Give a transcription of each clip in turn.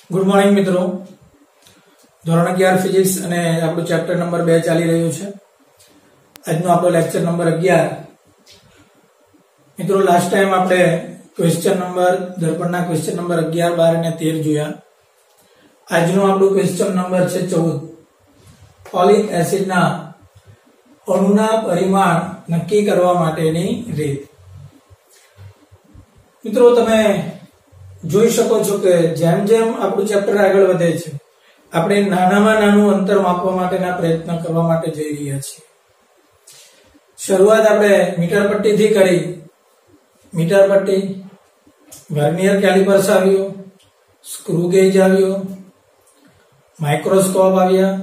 Good morning मित्रों। ધોરણ 11 physics અને આપણું ચેપ્ટર નંબર 2 ચાલી રહ્યું છે। આજનો આપણો લેક્ચર નંબર 11। મિત્રો લાસ્ટ ટાઈમ આપણે ક્વેશ્ચન નંબર દર્પણના ક્વેશ્ચન નંબર 11, 12 અને 13 જોયા। આજનો આપણો ક્વેશ્ચન નંબર છે 14। ફોલિક એસિડના અણુના પરિમાણ નક્કી કરવા માટેની રીત। મિત્રો તમે જોઈ શકો છો કે જેમ જેમ આપણું ચેપ્ટર આગળ વધે છે આપણે નાનામાં નાનું અંતર માપવા માટેના પ્રયત્ન કરવા માટે જઈ રહ્યા છીએ। શરૂઆત આપણે મીટર પટ્ટીથી કરી। મીટર પટ્ટી, વર્નિયર કેલિપર્સ આવ્યો, સ્ક્રૂ ગેજ આવ્યો, માઇક્રોસ્કોપ આવ્યા।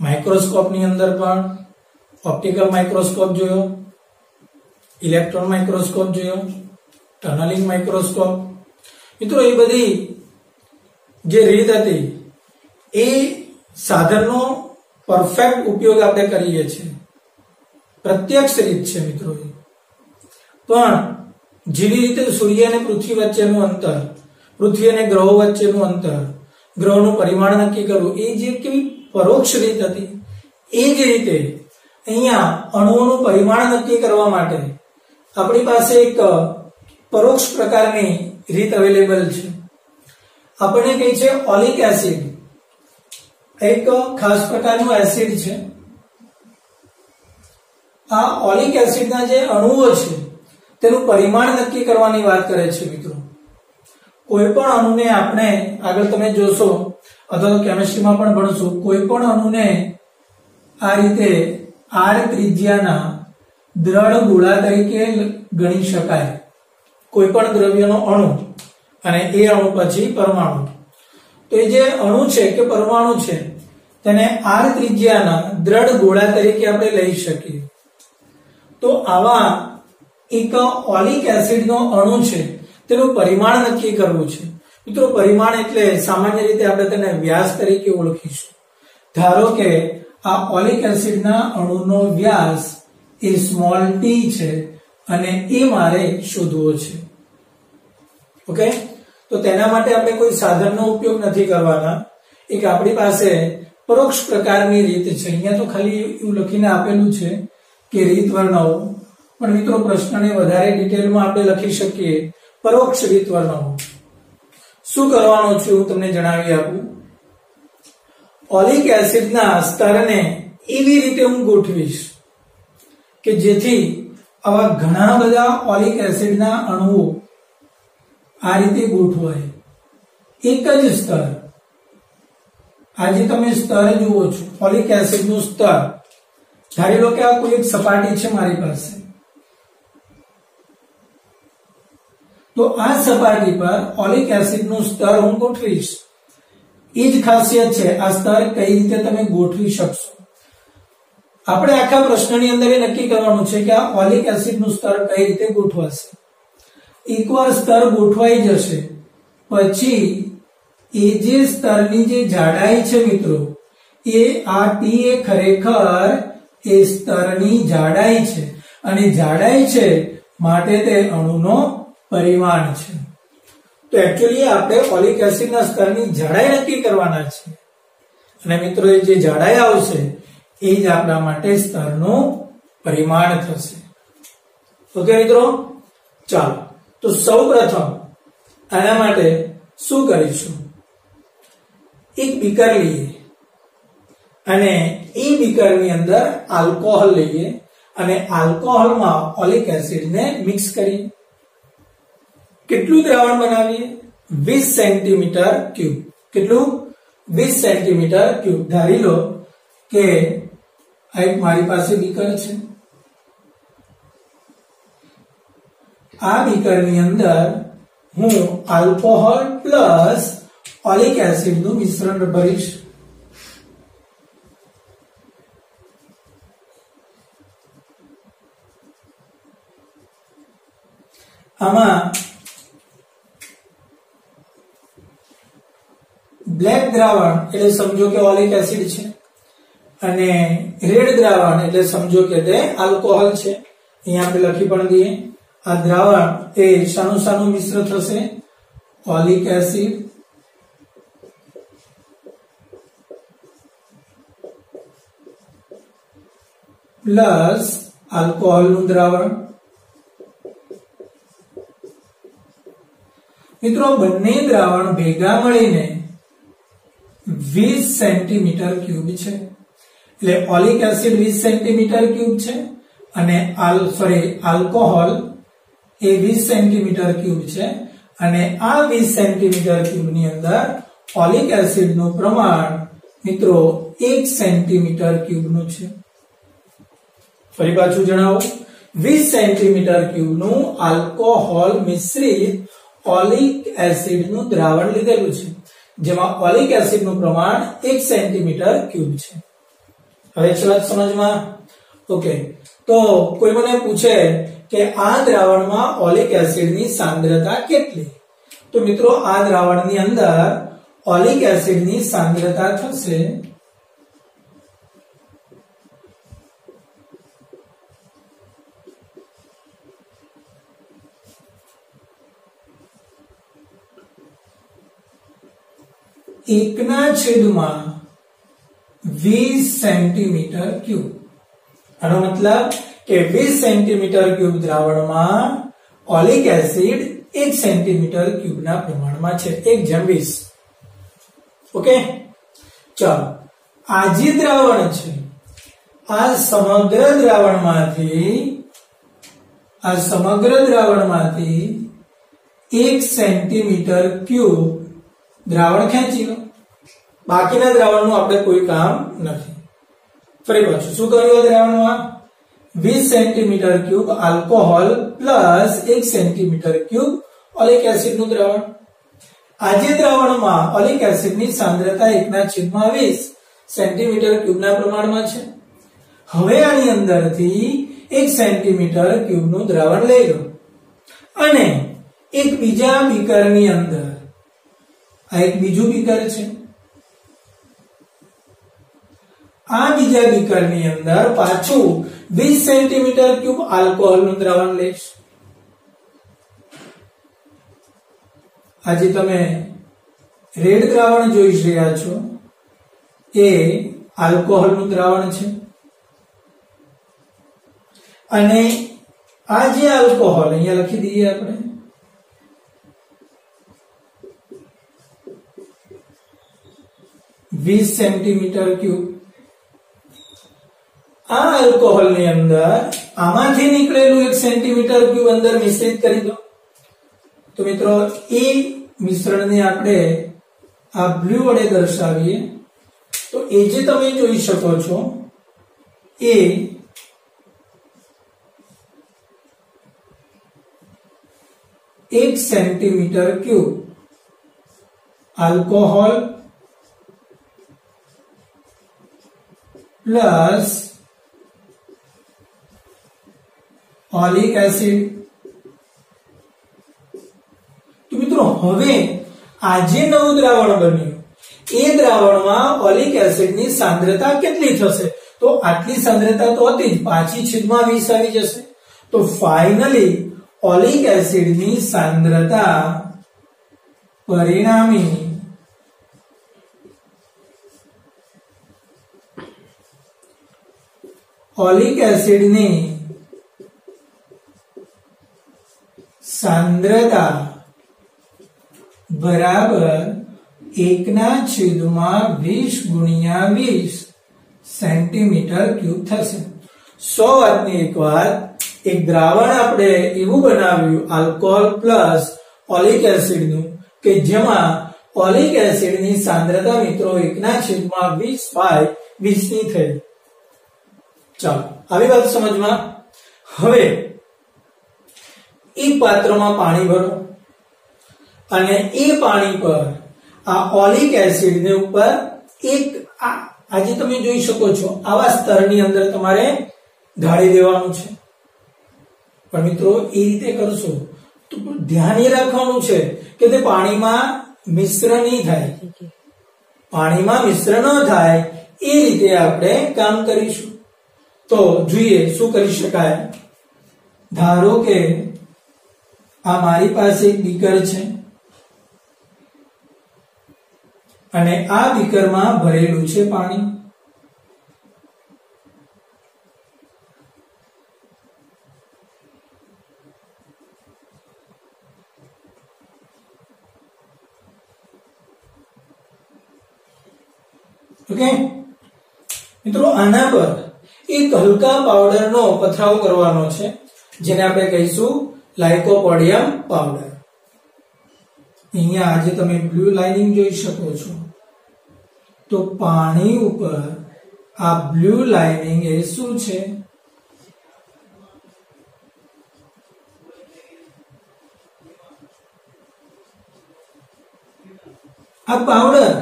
માઇક્રોસ્કોપની અંદર પણ ઓપ્ટિકલ માઇક્રોસ્કોપ જોયો, ઇલેક્ટ્રોન માઇક્રોસ્કોપ જોયો, ટનલિંગ માઇક્રોસ્કોપ। મિત્રો એ બધી જે રીત હતી એ સાધનનો પરફેક્ટ ઉપયોગ આપણે કરીએ છીએ, પ્રત્યક્ષ રીત છે મિત્રો। પણ જેવી રીતે સૂર્ય અને પૃથ્વી વચ્ચેનું અંતર, પૃથ્વી અને ગ્રહો વચ્ચેનું અંતર, ગ્રહોનું પરિમાણ નક્કી કરવું એ જે કેવી પરોક્ષ રીત હતી, એ જ રીતે અહીંયા અણુઓનું પરિમાણ નક્કી કરવા માટે આપણી પાસે એક પરોક્ષ પ્રકારની રીત અવેલેબલ છે। આપણને કહે છે ઓલિક એસિડ, એક ખાસ પ્રકારનું એસિડ છે। આ ઓલિક એસિડના જે અણુઓ છે તેનું પરિમાણ નક્કી કરવાની વાત કરે છે મિત્રો। કોઈ પણ અણુને આપણે આગળ તમે જોશો અથવા તો કેમિસ્ટ્રીમાં પણ ભણશો, કોઈ પણ અણુને આ રીતે r ત્રિજ્યાના દ્રઢ ગોળા તરીકે ગણી શકાય। કોઈ પણ દ્રવ્યનો અણુ અને એ અણુ પછી પરમાણુ, તો એ જે અણુ છે કે પરમાણુ છે તેને r ત્રિજ્યાના દ્રઢ ગોળા તરીકે આપણે લઈ શકીએ। તો આવા એક ઓલિક એસિડનો અણુ છે તેનું પરિમાણ નક્કી કરવું છે। મિત્રો પરિમાણ એટલે સામાન્ય રીતે આપણે તેને વ્યાસ તરીકે ઓળખીશું। ધારો કે આ ઓલિક એસિડના અણુનો વ્યાસ એ સ્મોલ t છે અને એ મારે શોધવો છે। ઓકે, તો તેના માટે આપણે કોઈ સાધનનો ઉપયોગ નથી કરવાના। એક આપણી પાસે પરોક્ષ પ્રકારની રીત છે। અહીંયા તો ખાલી એવું લખીને આપેલું છે કે રીત વર્ણવો, પણ મિત્રો પ્રશ્નને વધારે ડિટેલમાં આપણે લખી શકીએ પરોક્ષ રીત વર્ણવો। શું કરવાનું છે હું તમને જણાવી આપું। ઓલિક એસિડના સ્તરને એવી રીતે હું ગોઠવીશ કે જેથી આવા ઘણા બધા ઓલિક એસિડના અણુઓ આ રીતે ગોઠવાય। એક જ સ્તર, આજે તમે સ્તર જુઓ છો ઓલિક એસિડનું સ્તર, ધારી લો કે આ કોઈ એક સપાટી છે મારી પાસે, તો આ સપાટી પર ઓલિક એસિડનું સ્તર હું ગોઠવીશ। એ જ ખાસિયત છે આ સ્તર કઈ રીતે તમે ગોઠવી શકશો। આપણે આખા પ્રશ્નની અંદર એ નક્કી કરવાનું છે કે આ ઓલિક એસિડનું સ્તર કઈ રીતે ગોઠવાશે। એકવાર સ્તર ગોઠવાઈ જશે પછી એ જે સ્તરની જે જાડાઈ છે મિત્રો, એ આ t એ ખરેખર એ સ્તરની જાડાઈ છે અને જાડાઈ છે માટે તે અણુનો પરિમાણ છે। તો એક્ચ્યુઅલી આપણે ઓલિક એસિડના સ્તરની જાડાઈ નક્કી કરવાના છે અને મિત્રો એ જે જાડાઈ આવશે એ જ આપણા માટે સ્તરનું પરિમાણ થશે। ઓકે મિત્રો, ચાલો તો સૌપ્રથમ આના માટે શું કરીશું, એક બીકર લઈએ અને એ બીકરની અંદર આલ્કોહોલ લઈએ અને આલ્કોહોલમાં ઓલિક એસિડને મિક્સ કરીએ। કેટલું દ્રાવણ બનાવીએ? 20 સેન્ટીમીટર ક્યુબ। કેટલું? 20 સેન્ટીમીટર ક્યુબ। ધારી લો કે આ એક મારી પાસે બીકર છે, આ બીકરની અંદર હું આલ્કોહોલ પ્લસ ઓલિક એસિડનું મિશ્રણ ભરીશ। આમાં બ્લેક દ્રાવણ એટલે સમજો કે ઓલિક એસિડ છે અને રેડ દ્રાવણ એટલે સમજો કે તે આલ્કોહોલ છે। અહીંયા આપણે લખી પણ દઈએ આ દ્રાવણ એ શાનું શાનું મિશ્ર થશે? ઓલિક એસિડ પ્લસ આલ્કોહોલનું દ્રાવણ. મિત્રો બંને દ્રાવણ ભેગા મળીને 20 સેન્ટીમીટર ક્યુબ છે. એટલે ઓલિક એસિડ 20 સેન્ટીમીટર ક્યુબ છે અને આલ્કોહોલ એ 20 સેન્ટીમીટર ક્યુબ છે અને આ 20 સેન્ટીમીટર ક્યુબ ની અંદર ઓલિક એસિડ નું પ્રમાણ મિત્રો 1 સેન્ટીમીટર ક્યુબ નું છે. ફરી પાછું જણાવું, 20 સેન્ટીમીટર ક્યુબ નું આલ્કોહોલ મિશ્રિત ઓલિક એસિડ નું દ્રાવણ લીધેલું છે, જેમાં ઓલિક એસિડ નું પ્રમાણ 1 સેન્ટીમીટર ક્યુબ છે. હવે છે વાત સમજમાં? ઓકે, તો કોઈ મને પૂછે કે આ દ્રાવણમાં ઓલિક એસિડની સાંદ્રતા કેટલી? તો મિત્રો આ દ્રાવણની અંદર ઓલિક એસિડની સાંદ્રતા થશે 1/20 સેન્ટીમીટર ક્યુબ. આનો મતલબ કે 20 સેન્ટીમીટર ક્યુબ દ્રાવણમાં ઓલિક એસિડ 1 સેન્ટીમીટર ક્યુબના પ્રમાણમાં છે, 1/20. ઓકે, ચાલો આ જે દ્રાવણ છે આ સમગ્ર દ્રાવણમાંથી 1 સેન્ટીમીટર ક્યુબ દ્રાવણ ખેંચી લો. બાકીના દ્રાવણનું આપણે કોઈ કામ નથી. ફરી પાછું શું કર્યું? દ્રાવણમાં 20 centimetre cube alcohol plus 1 centimetre cube oleic એસિડનું દ્રાવણ. આજે દ્રાવણમાં ઓલિક એસિડની સાંદ્રતા 1/20 સેન્ટીમીટર ક્યુબના પ્રમાણમાં છે. હવે આની અંદરથી 1 સેન્ટીમીટર ક્યુબનું દ્રાવણ લઈ લો અને એક બીજા બીકરની અંદર, આ એક બીજું બીકર છે, આ બીજા બીકરની અંદર પાછું 20 સેન્ટીમીટર ક્યુબ આલ્કોહોલનું દ્રાવણ લઈશ. આજે તમે રેડ દ્રાવણ જોઈ રહ્યા છો એ આલ્કોહોલનું દ્રાવણ છે અને આ જે આલ્કોહોલ અહીંયા લખી દઈએ આપણે, વીસ સેન્ટીમીટર ક્યુબ. આ આલ્કોહોલ ની અંદર આમાંથી નીકળેલું 1 સેન્ટીમીટર ક્યુબ અંદર મિશ્રિત કરી દો. તો મિત્રો એ મિશ્રણને આપણે આ બ્લુ વડે દર્શાવીએ તો એ જે તમે જોઈ શકો છો એ એક centimetre cube alcohol plus oleic acid. તો મિત્રો હવે આ જે નવું દ્રાવણ બન્યું એ દ્રાવણમાં ઓલિક એસિડની સાંદ્રતા કેટલી થશે? તો આટલી સાંદ્રતા તો હતી જ, 5/20 આવી જશે. તો ફાઇનલી ઓલિક એસિડની સાંદ્રતા પરિણામી ઓલિક એસિડની સાંદ્રતા બરાબર 1/20 સેન્ટીમીટર ક્યુબ થશે. 100 વાતની એક વાત, એક દ્રાવણ આપણે એવું બનાવ્યું આલ્કોહોલ પ્લસ ઓલિક એસિડનું કે જેમાં ઓલિક એસિડની સાંદ્રતા મિત્રો 1/20/20 ની થઈ. ચાલો આવી વાત સમજમાં. હવે એક પાત્રમાં પાણી ભરો અને એ પાણી પર આ ઓલિક એસિડ ને ઉપર એક આજે તમે જોઈ શકો છો આવા સ્તરની અંદર તમારે ઢાળી દેવાનું છે. પણ મિત્રો એ રીતે કરશો તો ધ્યાન એ રાખવાનું છે કે તે પાણીમાં મિશ્ર નહીં થાય, પાણીમાં મિશ્ર ન થાય એ રીતે આપણે કામ કરીશું. તો જોઈએ શું કરી શકાય. ધારો કે આ મારી પાસે એક બીકર છે અને આ બીકરમાં ભરેલું છે પાણી. ઓકે મિત્રો, આના પર એક હલકા પાવડરનો પથરાવો કરવાનો છે, જેને આપણે કહીશું લાઇકોપોડિયમ પાવડર. અહીંયા આજે તમે બ્લુ લાઇનિંગ જોઈ શકો છો. તો પાણી ઉપર આ બ્લુ લાઇનિંગ એ શું છે? આ પાવડર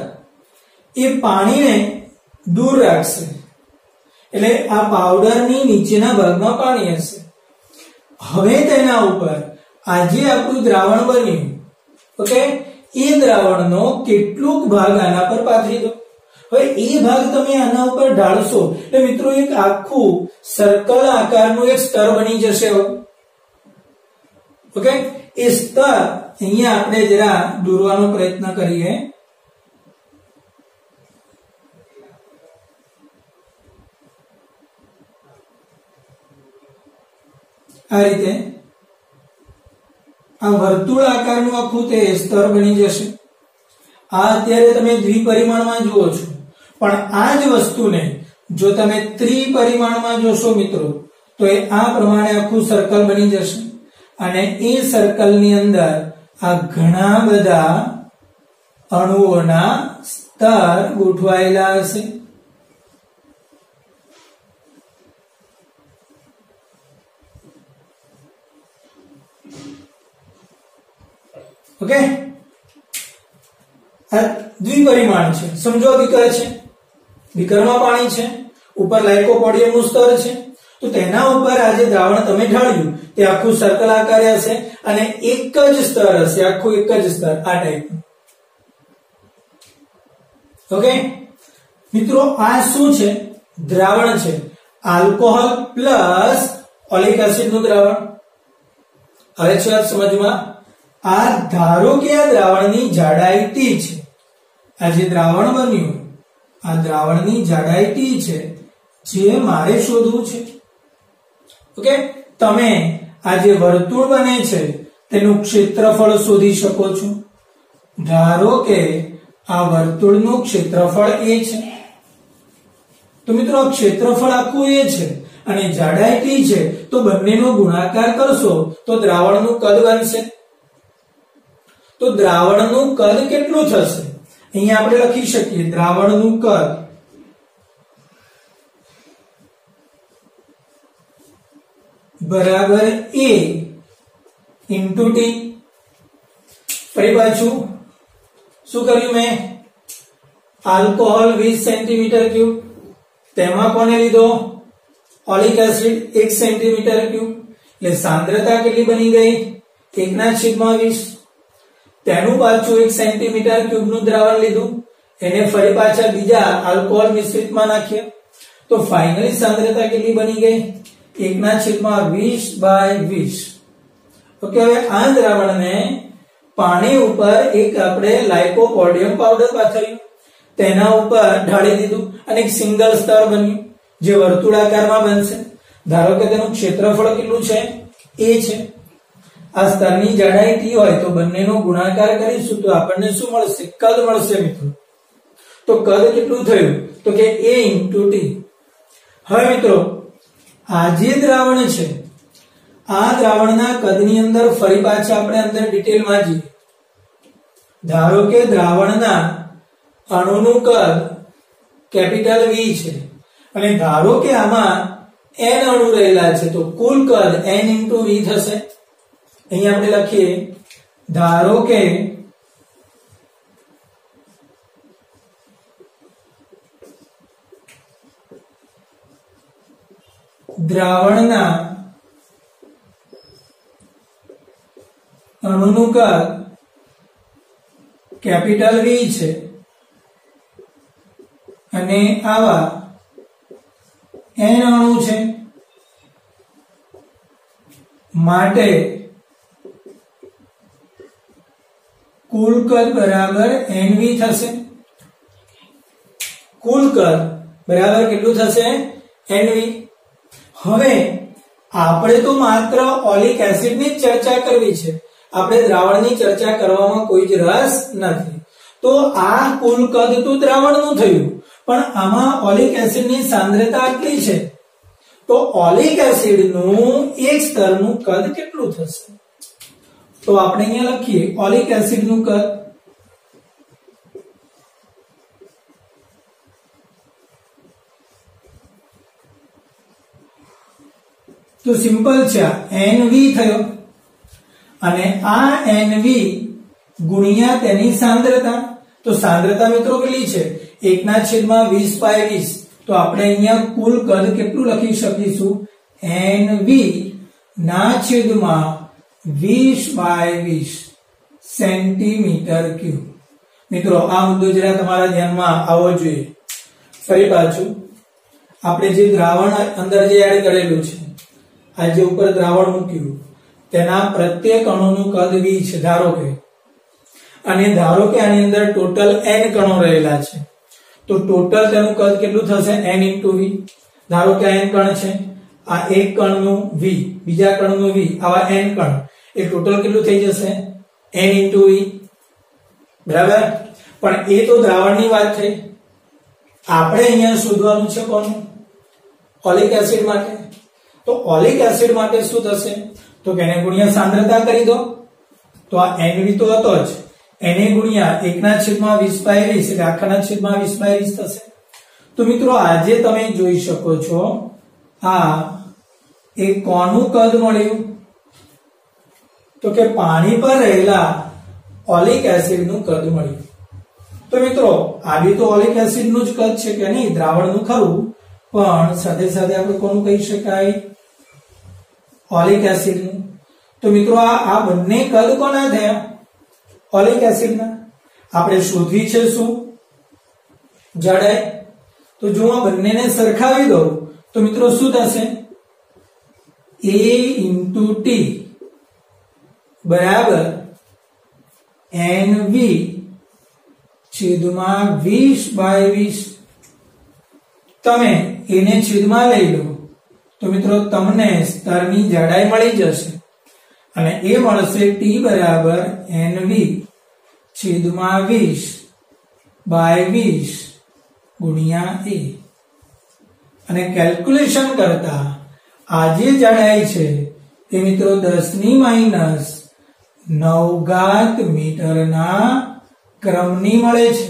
એ પાણીને દૂર રાખશે. એટલે આ પાવડરની નીચેના ભાગમાં પાણી હશે. હવે તેના ઉપર આજે આપણું દ્રાવણ બન્યું, ઓકે, એ દ્રાવણનો કેટલોક ભાગ આના પર પાથરી દો. હવે એ ભાગ તમે આના ઉપર ઢાળશો એટલે મિત્રો એક આખું સર્કલ આકારનું એક સ્તર બની જશે. ઓકે, એ સ્તર અહીંયા આપણે જરા દોરવાનો પ્રયત્ન કરીએ. આ રીતે આ વર્તુળ આકારનું આખું તે સ્તર બની જશે. આ અત્યારે તમે દ્વિપરિમાણમાં જુઓ છો, પણ આ જ વસ્તુને જો તમે ત્રિપરિમાણમાં જોશો મિત્રો તો એ આ પ્રમાણે આખું સર્કલ બની જશે. અને એ સર્કલની અંદર આ ઘણા બધા અણુઓના સ્તર ગોઠવાયેલા હશે. ઓકે, આ દ્વિપરિમાણ છે. સમજો બીકર છે, બીકરમાં પાણી છે, ઉપર લાઇકોપોડિયમનું સ્તર છે. તો તેના ઉપર આ જે દ્રાવણ તમે ઢાળ્યું તે આખું સર્કલ આકારે હશે અને એક જ સ્તર હશે, આખું એક જ સ્તર આ ટાઈપનું. ઓકે મિત્રો, આ શું છે? દ્રાવણ છે. આલ્કોહોલ પ્લસ ઓલિક એસિડ નું દ્રાવણ. હવે છે સમજમાં. આ ધારો કે આ દ્રાવણની જાડાઈ T છે. આ જે દ્રાવણ બન્યું આ દ્રાવણની જાડાઈ T છે, જે મારે શોધવું છે. ઓકે, તમે આ જે વર્તુળ બને છે તેનું ક્ષેત્રફળ શોધી શકો છો. ધારો કે આ વર્તુળનું ક્ષેત્રફળ a છે. તો મિત્રો આ ક્ષેત્રફળ આખું a છે અને જાડાઈ T છે, તો બંનેનો ગુણાકાર કરશો તો દ્રાવણનું કદ બનશે. તો દ્રાવણનું કદ કેટલું થશે? અહીંયા આપણે લખી શકીએ દ્રાવણનું કદ બરાબર a into t. ફરી પાછું શું કર્યું મેં? આલ્કોહોલ 20 સેન્ટીમીટર ક્યુબ, તેમાં કોને લીધો? Oleic acid 1 centimetre cube. એટલે સાંદ્રતા કેટલી બની ગઈ? 1/20. તેનું પાછું 1 સેન્ટીમીટર ક્યુબ નું દ્રાવણ લીધું, એને ફરી પાછા બીજા આલ્કોહોલ મિશ્રિતમાં નાખ્યા. તો ફાઇનલી સાંદ્રતા કેટલી બની ગઈ? 1/20/20. ઓકે, હવે આ દ્રાવણને પાણી ઉપર એક આપણે લાઇકોપોડિયમ પાવડર પાથર્યું, તેના ઉપર ઢાળી દીધું અને એક સિંગલ સ્તર બન્યું જે વર્તુળાકારમાં બનશે. ધારો કે તેનું ક્ષેત્રફળ કેટલું છે? a છે. આ સ્તરની જાડાઈ T હોય તો બંનેનો ગુણાકાર કરીશું તો આપણને શું મળશે? કદ મળશે મિત્રો. તો કદ કેટલું થયું? તો કે a into t. હવે મિત્રો આ જે દ્રાવણ છે આ દ્રાવણના કદની અંદર ફરી પાછા આપણે અંદર ડિટેલમાં જઈએ. ધારો કે દ્રાવણના અણુનું કદ કેપિટલ V છે અને ધારો કે આમાં n અણુ રહેલા છે, તો કુલ કદ n into V થશે. અહીંયા આપણે લખીએ ધારો કે દ્રાવણના અણુનું કદ કેપિટલ V છે અને આવા n અણુ છે, માટે કુલ કદ બરાબર nv થશે. કુલ કદ બરાબર કેટલું થશે? nv. હવે આપણે તો માત્ર ઓલિક એસિડ ની ચર્ચા કરવી છે, આપણે દ્રાવણની ચર્ચા કરવામાં કોઈ જ રસ નથી. તો આ કુલ કદ તો દ્રાવણનું થયું, પણ આમાં ઓલિક એસિડની સાંદ્રતા આટલી છે, તો ઓલિક એસિડનું એક સ્તરનું કદ કેટલું થશે? તો આપણે અહીંયા લખીએ ઓલિક એસિડનું કદ. તો સિમ્પલ છે, NV થયો અને આ NV ગુણ્યા તેની સાંદ્રતા. તો સાંદ્રતા મિત્રો કેટલી છે? 1/20/20. તો આપણે અહીંયા કુલ કદ કેટલું લખી શકીશું? NV ના છેદમાં 20/20 સેન્ટીમીટર ક્યુબ. મિત્રો આ મુદ્દો જરા તમારા ધ્યાનમાં આવવો જોઈએ. ફરી પાછું આપણે જે દ્રાવણ અંદર જે એડ કરેલું છે, આ જે ઉપર દ્રાવણ મૂક્યું તેના પ્રત્યેક અણુનું કદ V છે ધારો કે, અને ધારો કે આની અંદર ટોટલ n કણો રહેલા છે, તો ટોટલ તેનું કદ કેટલું થશે? n * v. ધારો કે આ n કણ છે, આ એક કણનું v, બીજા કણનું v, આવા n કણ, એ ટોટલ કેટલું થઈ જશે? n * v. બરાબર. પણ એ તો દ્રાવણની વાત થઈ. આપણે અહીંયા શોધવાનું છે કોનું? ઓલિક એસિડ માટે. તો ઓલિક એસિડ માટે શું થશે? તો એને ગુણ્યા સાંદ્રતા કરી દો. તો આ NV તો હતો જ, એને ગુણ્યા 1/20/20 એટલે આખાના છેદમાં 20/20 થશે. તો મિત્રો આજે તમે જોઈ શકો છો આ એક કોનું કદ મળ્યું? તો કે પાણી પર રહેલા ઓલિક એસિડનું કદ મળ્યું. તો મિત્રો આ બી તો ઓલિક એસિડનું જ કદ છે કે નહીં? દ્રાવણનું ખરું, પણ સાથે સાથે આપણે કોનું કહી શકાય? ઓલિક એસિડનું. તો મિત્રો આ બંને કદ કોના થયા? ઓલિક એસિડના. આપણે શોધવી છે શું? જાડાઈ. તો જો આ બંનેને સરખાવી દઉં તો મિત્રો શું થશે? A * T બરાબર NV છેદમાં 20/20. તમે એને છેદમાં લઈ લો તો મિત્રો તમને સ્તરની જાડાઈ મળી જશે, અને એ મળશે T બરાબર NV છેદમાં 20/20 ગુણ્યા A. અને કેલ્ક્યુલેશન કરતા આ જે જાડાઈ છે તે મિત્રો 10⁻⁹ મીટરના ક્રમની મળે છે.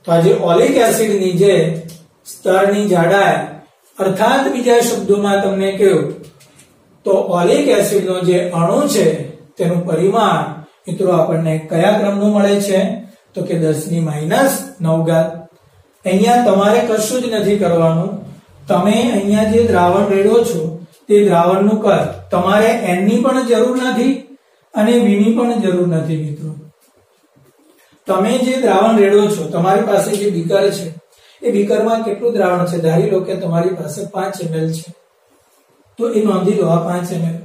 તો આજે ઓલિક એસિડની જે સ્તરની જાડાઈ, અર્થાત બીજા શબ્દોમાં તમને કહ્યું તો ઓલિક એસિડનો જે અણુ છે તેનું પરિમાણ મિત્રો આપણને કયા ક્રમનું મળે છે? તો કે 10⁻⁹. અહીંયા તમારે કશું જ નથી કરવાનું. તમે અહીંયા જે દ્રાવણ રેડો છો તે દ્રાવણનું કદ, તમારે n ની પણ જરૂર નથી અને v ની પણ જરૂર નથી. મિત્રો તમે જે દ્રાવણ રેડો છો, તમારી પાસે જે બીકર છે એ બીકરમાં કેટલું દ્રાવણ છે? ધારી લો કે તમારી પાસે 5 ml છે, તો એ નોંધી લો, આ 5 ml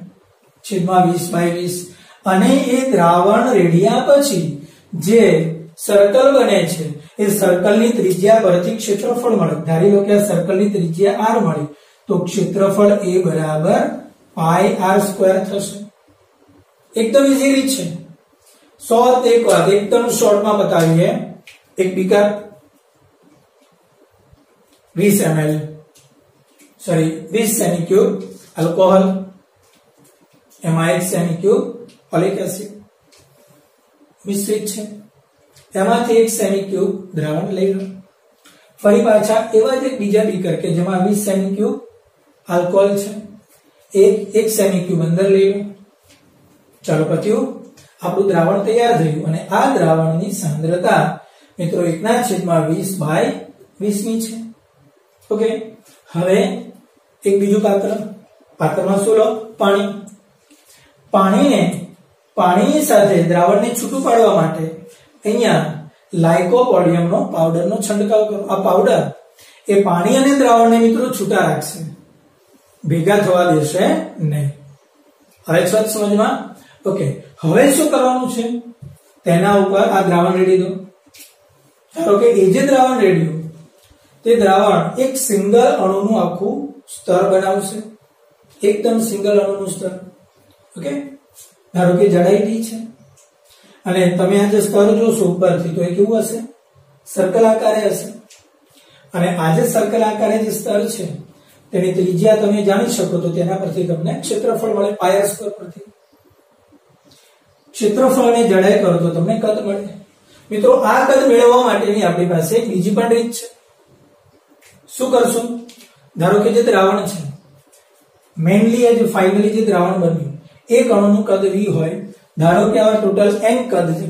છેદમાં 20/20. અને એ દ્રાવણ રેડ્યા પછી જે સર્કલ બને છે એ સર્કલની ત્રિજ્યા પરથી ક્ષેત્રફળ મળે. ધારી લો કે આ સર્કલની ત્રિજ્યા r મળી, તો ક્ષેત્રફળ A બરાબર πr² થશે. એકદમ ઈઝી રીત છે. શોર્ટ એક વાત એકદમ શોર્ટમાં બતાવીએ. એક બીકર 20 ml સોરી 20 સેમી³ આલ્કોહોલ, એમાં 1 સેમી³ ઓલિક એસિડ મિશ્રિત છે, એમાંથી 1 સેમી³ દ્રાવણ લઈ લો. ફરી પાછા એવા જ એક બીજા બીકર કે જેમાં 20 સેમી³ આલ્કોહોલ છે, 1 સેમી³ અંદર લઈ લો. ચાલો પત્યું, આપણું દ્રાવણ તૈયાર થયું. અને આ દ્રાવણની સાંદ્રતા મિત્રો 1/20/20 ની છે. ઓકે, હવે એક બીજું પાત્રમાં શું લો? પાણીની સાથે દ્રાવણને છૂટું પાડવા માટે અહીંયા લાઇકોપોડિયમનો પાવડરનો છંટકાવ કરો. આ પાવડર એ પાણી અને દ્રાવણને મિત્રો છૂટા રાખશે, ભેગા થવા દેશે નહીં. હવે સ્વચ્છ સમજમાં. ઓકે, હવે શું કરવાનું છે? તેના ઉપર આ દ્રાવણ રેડી દો. ધારો કે એ જે દ્રાવણ રેડ્યું તે દ્રાવણ એક સિંગલ અણુનું આખું સ્તર બનાવશે, એકદમ સિંગલ અણુનું સ્તર. ઓકે, ધારો કે જાડાઈ D છે, અને તમે આ જે સ્તર જોશો ઉપરથી તો એ કેવું હશે? સર્કલ આકારે હશે અને આ જે સર્કલ આકારે જે સ્તર છે તેની ત્રિજ્યા તમે જાણી શકો તો તેના પરથી તમને ક્ષેત્રફળ મળે પાય સ્ક્વેર પરથી. ક્ષેત્રફળ અને જાડાઈ કરો તો તમને કદ મળે. મિત્રો આ કદ મેળવવા માટેની આપણી પાસે બીજી પણ રીત છે. શું કરશું? ધારો કે જે દ્રાવણ છે મેઇનલી એ જે ફાઇનલી જે દ્રાવણ બન્યું એક અણુનું કદ v હોય. ધારો કે આવા ટોટલ n કદ છે,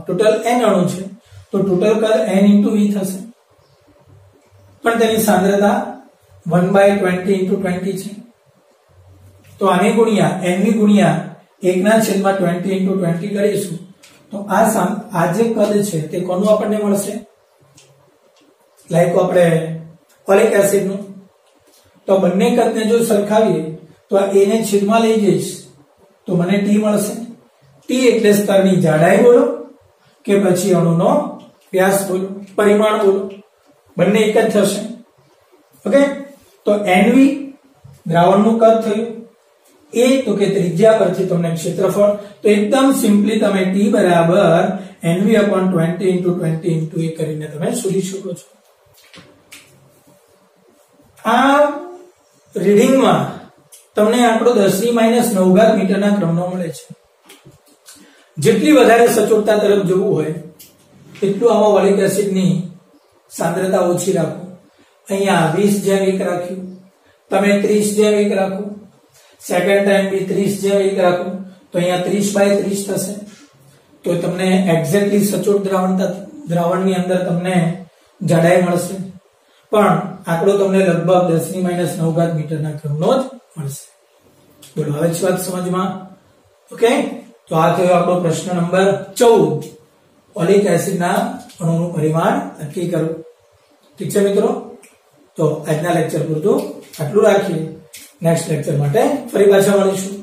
ટોટલ n અણુ છે તો ટોટલ કદ n * v થશે. પણ તેની સાંદ્રતા 1/20 * 20 છે. તો આને ગુણ્યા n ની ગુણ્યા 1/20 * 20 કરીશું તો આ જે કદ છે તે કોનું આપણને મળશે? લાઈક આપણે ઓલિક એસિડ નું. તો બંને કદને જો સરખાવીએ તો આ a ને છેદમાં લઈ જઈશ તો મને t મળશે. t એટલે સ્તરની જાડાઈ બોલો કે પછી અણુનો વ્યાસ બોલો, પરિમાણ બોલો, બંને એક જ થશે. ઓકે, તો nv દ્રાવણનું કદ થયું, a તો કે ત્રિજ્યા પરથી તમને ક્ષેત્રફળ. તો એકદમ સિમ્પલી તમે t બરાબર nv/20 * 20 * a કરીને તમે શોધી શકો છો. આ રીડિંગમાં તમને આંકડો 10⁻⁹ મીટરના ક્રમનો મળે છે. જેટલી વધારે સચોટતા તરફ જવું હોય એટલું આમાં ઓલિક એસિડની સાંદ્રતા ઓછી રાખો. અહીંયા 20/1 રાખ્યું, તમે 30/1 રાખો, સેકન્ડ ટાઈમ બી 30/1 રાખો તો અહીંયા 30/30 થશે. તો તમને એક્ઝેક્ટલી સચોટ દ્રાવણની અંદર તમને જાડાઈ મળશે. પણ આંકડો તમને લગભગ 10⁻⁹ મીટરના ક્રમનો જ મળશે. બોલો હવે છે વાત સમજમાં? ઓકે, તો આ થયો આપણો પ્રશ્ન નંબર 14. ઓલિક એસિડના અણુનું પરિમાણ નક્કી કરો. ઠીક છે મિત્રો, તો આજના લેક્ચર પૂરતું આટલું રાખીએ. નેક્સ્ટ લેક્ચર માટે ફરી પાછા મળીશું.